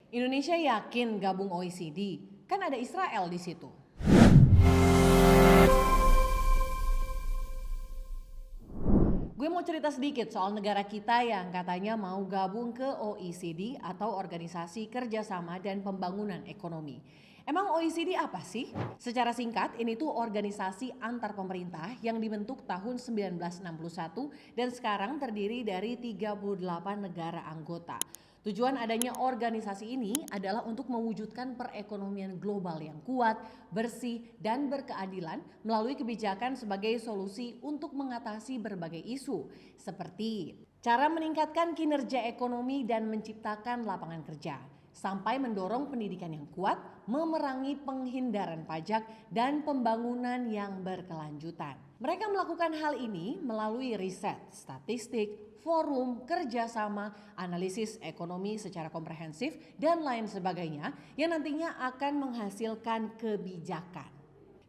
Indonesia yakin gabung OECD, kan ada Israel di situ. Gue mau cerita sedikit soal negara kita yang katanya mau gabung ke OECD atau Organisasi Kerjasama dan Pembangunan Ekonomi. Emang OECD apa sih? Secara singkat, ini tuh organisasi antar pemerintah yang dibentuk tahun 1961 dan sekarang terdiri dari 38 negara anggota. Tujuan adanya organisasi ini adalah untuk mewujudkan perekonomian global yang kuat, bersih, dan berkeadilan melalui kebijakan sebagai solusi untuk mengatasi berbagai isu seperti cara meningkatkan kinerja ekonomi dan menciptakan lapangan kerja, sampai mendorong pendidikan yang kuat, memerangi penghindaran pajak, dan pembangunan yang berkelanjutan. Mereka melakukan hal ini melalui riset, statistik, forum, kerjasama, analisis ekonomi secara komprehensif, dan lain sebagainya yang nantinya akan menghasilkan kebijakan.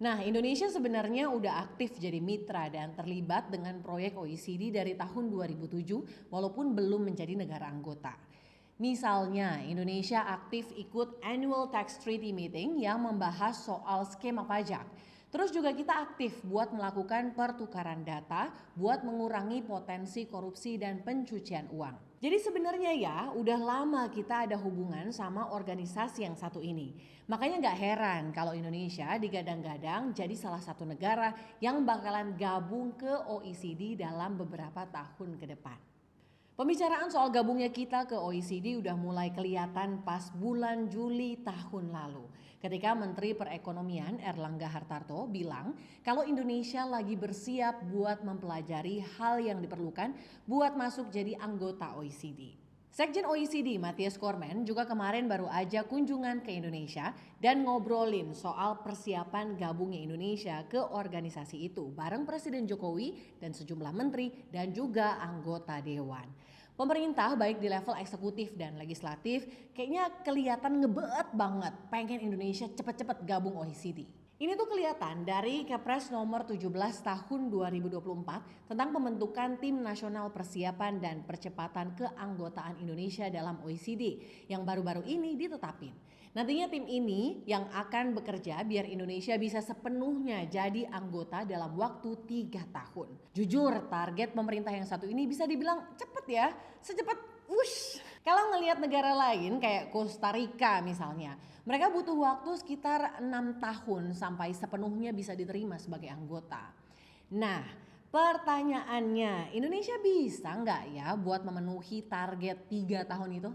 Nah, Indonesia sebenarnya udah aktif jadi mitra dan terlibat dengan proyek OECD dari tahun 2007 walaupun belum menjadi negara anggota. Misalnya, Indonesia aktif ikut Annual Tax Treaty Meeting yang membahas soal skema pajak. Terus juga kita aktif buat melakukan pertukaran data buat mengurangi potensi korupsi dan pencucian uang. Jadi sebenarnya ya udah lama kita ada hubungan sama organisasi yang satu ini. Makanya gak heran kalau Indonesia digadang-gadang jadi salah satu negara yang bakalan gabung ke OECD dalam beberapa tahun ke depan. Pembicaraan soal gabungnya kita ke OECD udah mulai kelihatan pas bulan Juli tahun lalu. Ketika Menteri Perekonomian Erlangga Hartarto bilang kalau Indonesia lagi bersiap buat mempelajari hal yang diperlukan buat masuk jadi anggota OECD. Sekjen OECD Mathias Cormann juga kemarin baru aja kunjungan ke Indonesia dan ngobrolin soal persiapan gabungnya Indonesia ke organisasi itu bareng Presiden Jokowi dan sejumlah menteri dan juga anggota dewan. Pemerintah baik di level eksekutif dan legislatif kayaknya kelihatan ngebet banget pengen Indonesia cepet-cepet gabung OECD. Ini tuh kelihatan dari Kepres nomor 17 tahun 2024 tentang pembentukan Tim Nasional Persiapan dan Percepatan Keanggotaan Indonesia dalam OECD yang baru-baru ini ditetapin. Nantinya tim ini yang akan bekerja biar Indonesia bisa sepenuhnya jadi anggota dalam waktu 3 tahun. Jujur, target pemerintah yang satu ini bisa dibilang cepet ya, secepat wush. Kalau ngelihat negara lain kayak Costa Rica misalnya, mereka butuh waktu sekitar 6 tahun sampai sepenuhnya bisa diterima sebagai anggota. Nah, pertanyaannya, Indonesia bisa nggak ya buat memenuhi target 3 tahun itu?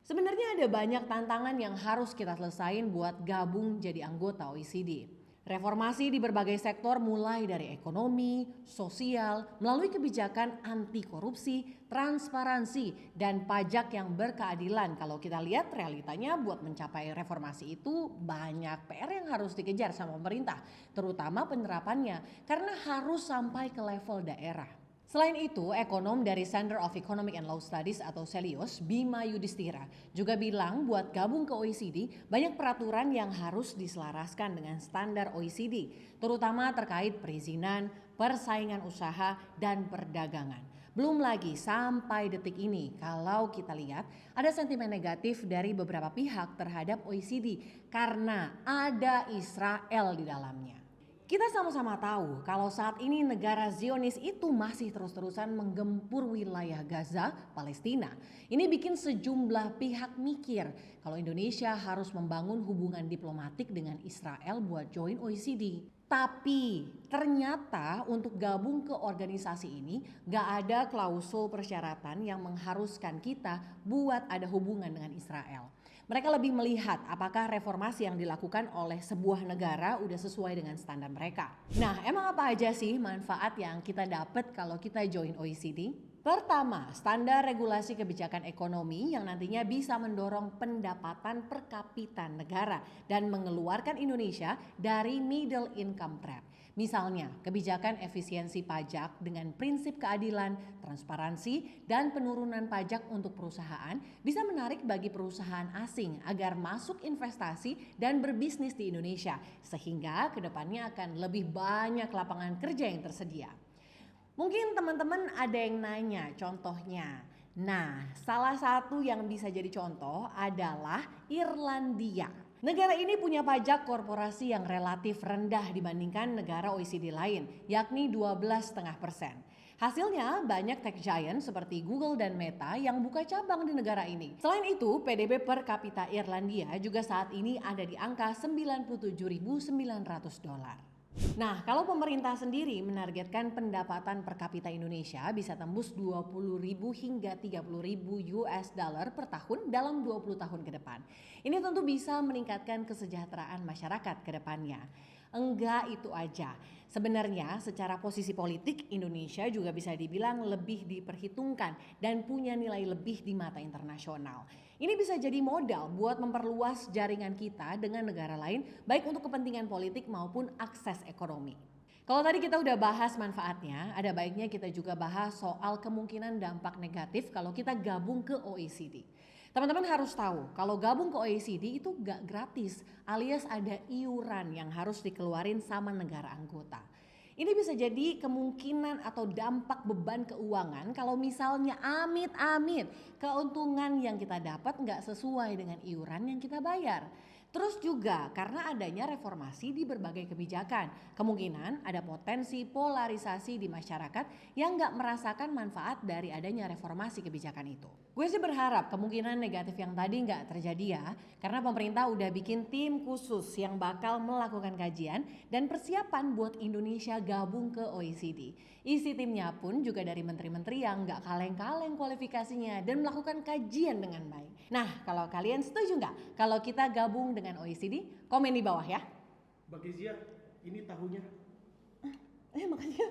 Sebenarnya ada banyak tantangan yang harus kita selesain buat gabung jadi anggota OECD. Reformasi di berbagai sektor mulai dari ekonomi, sosial, melalui kebijakan anti korupsi, transparansi, dan pajak yang berkeadilan. Kalau kita lihat realitanya buat mencapai reformasi itu banyak PR yang harus dikejar sama pemerintah, terutama penerapannya karena harus sampai ke level daerah. Selain itu, ekonom dari Center of Economic and Law Studies atau CELIOS, Bima Yudhistira, juga bilang buat gabung ke OECD banyak peraturan yang harus diselaraskan dengan standar OECD, terutama terkait perizinan, persaingan usaha, dan perdagangan. Belum lagi sampai detik ini kalau kita lihat ada sentimen negatif dari beberapa pihak terhadap OECD karena ada Israel di dalamnya. Kita sama-sama tahu kalau saat ini negara Zionis itu masih terus-terusan menggempur wilayah Gaza, Palestina. Ini bikin sejumlah pihak mikir kalau Indonesia harus membangun hubungan diplomatik dengan Israel buat join OECD. Tapi ternyata untuk gabung ke organisasi ini gak ada klausul persyaratan yang mengharuskan kita buat ada hubungan dengan Israel. Mereka lebih melihat apakah reformasi yang dilakukan oleh sebuah negara udah sesuai dengan standar mereka. Nah, emang apa aja sih manfaat yang kita dapat kalau kita join OECD? Pertama, standar regulasi kebijakan ekonomi yang nantinya bisa mendorong pendapatan per kapita negara dan mengeluarkan Indonesia dari middle income trap. Misalnya, kebijakan efisiensi pajak dengan prinsip keadilan, transparansi, dan penurunan pajak untuk perusahaan bisa menarik bagi perusahaan asing agar masuk investasi dan berbisnis di Indonesia, sehingga kedepannya akan lebih banyak lapangan kerja yang tersedia. Mungkin teman-teman ada yang nanya contohnya, Nah, salah satu yang bisa jadi contoh adalah Irlandia. Negara ini punya pajak korporasi yang relatif rendah dibandingkan negara OECD lain, yakni 12,5%. Hasilnya banyak tech giant seperti Google dan Meta yang buka cabang di negara ini. Selain itu, PDB per kapita Irlandia juga saat ini ada di angka $97.900. Nah, kalau pemerintah sendiri menargetkan pendapatan per kapita Indonesia bisa tembus 20.000 hingga 30.000 US dollar per tahun dalam 20 tahun ke depan. Ini tentu bisa meningkatkan kesejahteraan masyarakat ke depannya. Enggak itu aja. Sebenarnya secara posisi politik Indonesia juga bisa dibilang lebih diperhitungkan dan punya nilai lebih di mata internasional. Ini bisa jadi modal buat memperluas jaringan kita dengan negara lain baik untuk kepentingan politik maupun akses ekonomi. Kalau tadi kita udah bahas manfaatnya, ada baiknya kita juga bahas soal kemungkinan dampak negatif kalau kita gabung ke OECD. Teman-teman harus tahu, kalau gabung ke OECD itu gak gratis, alias ada iuran yang harus dikeluarin sama negara anggota. Ini bisa jadi kemungkinan atau dampak beban keuangan kalau misalnya amit-amit keuntungan yang kita dapat nggak sesuai dengan iuran yang kita bayar. Terus juga karena adanya reformasi di berbagai kebijakan, kemungkinan ada potensi polarisasi di masyarakat yang nggak merasakan manfaat dari adanya reformasi kebijakan itu. Gue sih berharap kemungkinan negatif yang tadi nggak terjadi ya, karena pemerintah udah bikin tim khusus yang bakal melakukan kajian dan persiapan buat Indonesia gabung ke OECD. Isi timnya pun juga dari menteri-menteri yang nggak kaleng-kaleng kualifikasinya dan melakukan kajian dengan baik. Nah, kalau kalian setuju nggak kalau kita gabung dengan OECD? Komen di bawah ya. Mbak Kezia, ini tahunya. Makanya.